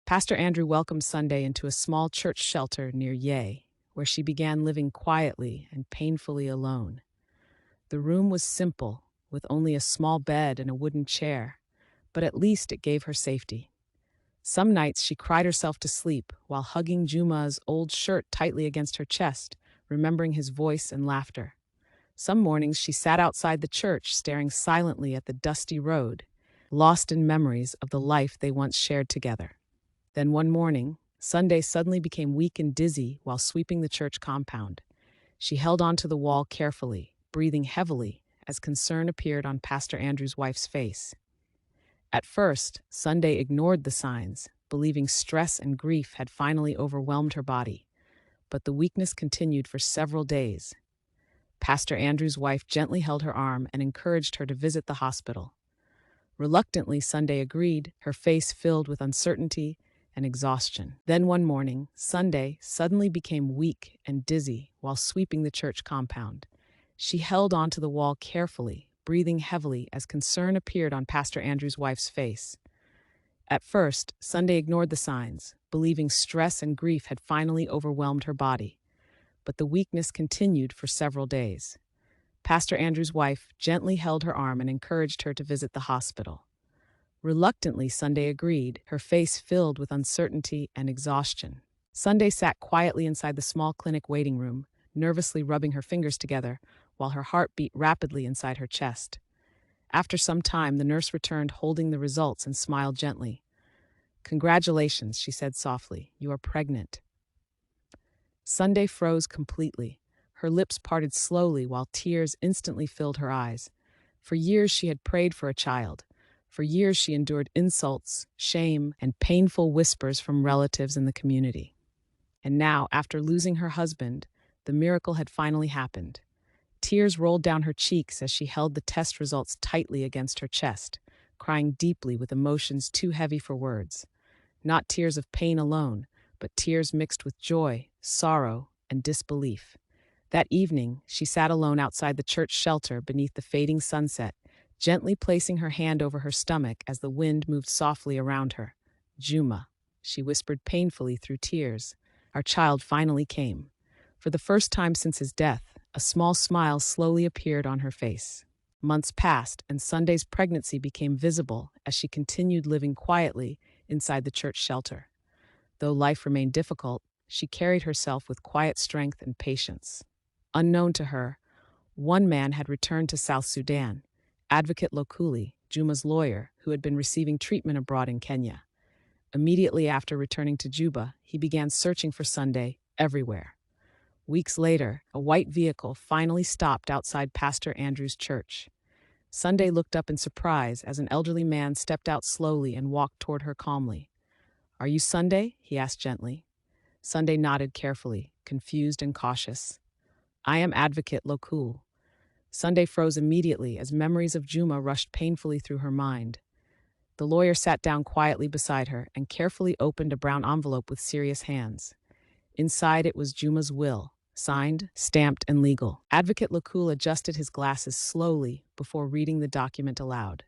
Pastor Andrew welcomed Sunday into a small church shelter near Ye, where she began living quietly and painfully alone. The room was simple, with only a small bed and a wooden chair, but at least it gave her safety. Some nights she cried herself to sleep while hugging Juma's old shirt tightly against her chest, remembering his voice and laughter. Some mornings she sat outside the church staring silently at the dusty road, lost in memories of the life they once shared together. Then one morning, Sunday suddenly became weak and dizzy while sweeping the church compound. She held onto the wall carefully, breathing heavily as concern appeared on Pastor Andrew's wife's face. At first, Sunday ignored the signs, believing stress and grief had finally overwhelmed her body. But the weakness continued for several days. Pastor Andrew's wife gently held her arm and encouraged her to visit the hospital. Reluctantly, Sunday agreed, her face filled with uncertainty and exhaustion. Then one morning, Sunday suddenly became weak and dizzy while sweeping the church compound. She held onto the wall carefully, breathing heavily as concern appeared on Pastor Andrew's wife's face. At first, Sunday ignored the signs, believing stress and grief had finally overwhelmed her body. But the weakness continued for several days. Pastor Andrew's wife gently held her arm and encouraged her to visit the hospital. Reluctantly, Sunday agreed, her face filled with uncertainty and exhaustion. Sunday sat quietly inside the small clinic waiting room, nervously rubbing her fingers together, while her heart beat rapidly inside her chest. After some time, the nurse returned holding the results and smiled gently. "Congratulations," she said softly. "You are pregnant." Sunday froze completely. Her lips parted slowly while tears instantly filled her eyes. For years she had prayed for a child. For years she endured insults, shame, and painful whispers from relatives in the community. And now, after losing her husband, the miracle had finally happened. Tears rolled down her cheeks as she held the test results tightly against her chest, crying deeply with emotions too heavy for words. Not tears of pain alone, but tears mixed with joy, sorrow, and disbelief. That evening, she sat alone outside the church shelter beneath the fading sunset, gently placing her hand over her stomach as the wind moved softly around her. "Juma," she whispered painfully through tears. "Our child finally came." For the first time since his death, a small smile slowly appeared on her face. Months passed, and Sunday's pregnancy became visible as she continued living quietly inside the church shelter. Though life remained difficult, she carried herself with quiet strength and patience. Unknown to her, one man had returned to South Sudan, Advocate Lokuli, Juma's lawyer, who had been receiving treatment abroad in Kenya. Immediately after returning to Juba, he began searching for Sunday everywhere. Weeks later, a white vehicle finally stopped outside Pastor Andrew's church. Sunday looked up in surprise as an elderly man stepped out slowly and walked toward her calmly. "Are you Sunday?" he asked gently. Sunday nodded carefully, confused and cautious. "I am Advocate Lokul." Sunday froze immediately as memories of Juma rushed painfully through her mind. The lawyer sat down quietly beside her and carefully opened a brown envelope with serious hands. Inside it was Juma's will, signed, stamped, and legal. Advocate Lokul adjusted his glasses slowly before reading the document aloud.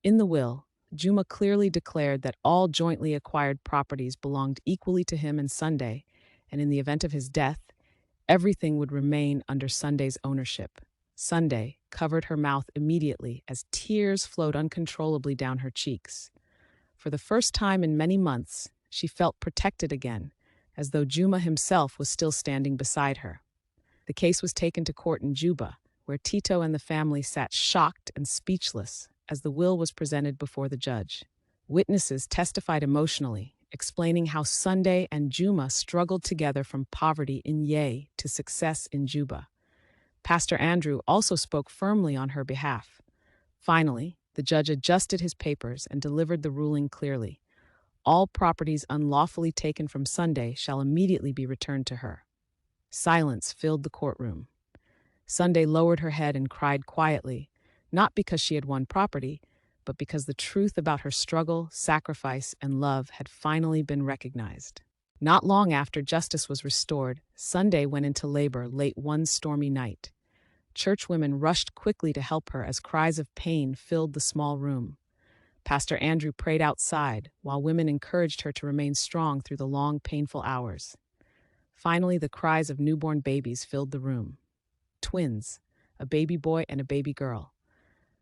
In the will, Juma clearly declared that all jointly acquired properties belonged equally to him and Sunday, and in the event of his death, everything would remain under Sunday's ownership. Sunday covered her mouth immediately as tears flowed uncontrollably down her cheeks. For the first time in many months, she felt protected again, as though Juma himself was still standing beside her. The case was taken to court in Juba, where Tito and the family sat shocked and speechless as the will was presented before the judge. Witnesses testified emotionally, explaining how Sunday and Juma struggled together from poverty in Ye to success in Juba. Pastor Andrew also spoke firmly on her behalf. Finally, the judge adjusted his papers and delivered the ruling clearly. All properties unlawfully taken from Sunday shall immediately be returned to her. Silence filled the courtroom. Sunday lowered her head and cried quietly, not because she had won property, but because the truth about her struggle, sacrifice, and love had finally been recognized. Not long after justice was restored, Sunday went into labor late one stormy night. Church women rushed quickly to help her as cries of pain filled the small room. Pastor Andrew prayed outside, while women encouraged her to remain strong through the long, painful hours. Finally, the cries of newborn babies filled the room. Twins, a baby boy and a baby girl.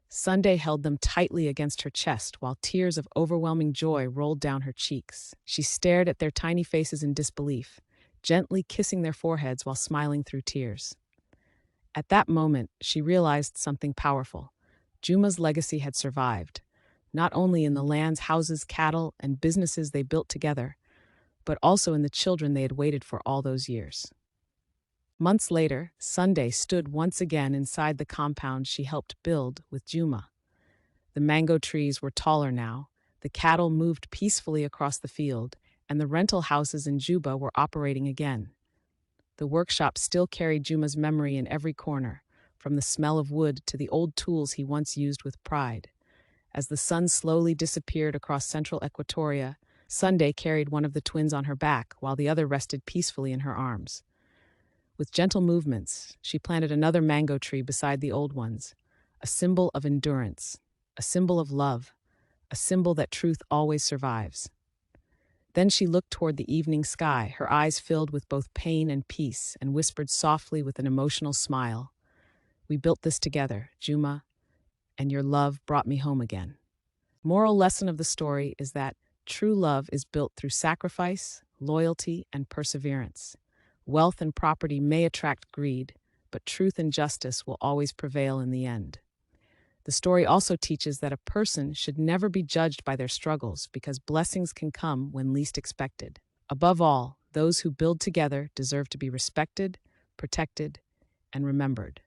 Sunday held them tightly against her chest while tears of overwhelming joy rolled down her cheeks. She stared at their tiny faces in disbelief, gently kissing their foreheads while smiling through tears. At that moment, she realized something powerful. Juma's legacy had survived, not only in the lands, houses, cattle, and businesses they built together, but also in the children they had waited for all those years. Months later, Sunday stood once again inside the compound she helped build with Juma. The mango trees were taller now, the cattle moved peacefully across the field, and the rental houses in Juba were operating again. The workshop still carried Juma's memory in every corner, from the smell of wood to the old tools he once used with pride. As the sun slowly disappeared across central Equatoria, Sunday carried one of the twins on her back while the other rested peacefully in her arms. With gentle movements, she planted another mango tree beside the old ones, a symbol of endurance, a symbol of love, a symbol that truth always survives. Then she looked toward the evening sky, her eyes filled with both pain and peace, and whispered softly with an emotional smile, "We built this together, Juma, and your love brought me home again." Moral lesson of the story is that true love is built through sacrifice, loyalty, and perseverance. Wealth and property may attract greed, but truth and justice will always prevail in the end. The story also teaches that a person should never be judged by their struggles because blessings can come when least expected. Above all, those who build together deserve to be respected, protected, and remembered.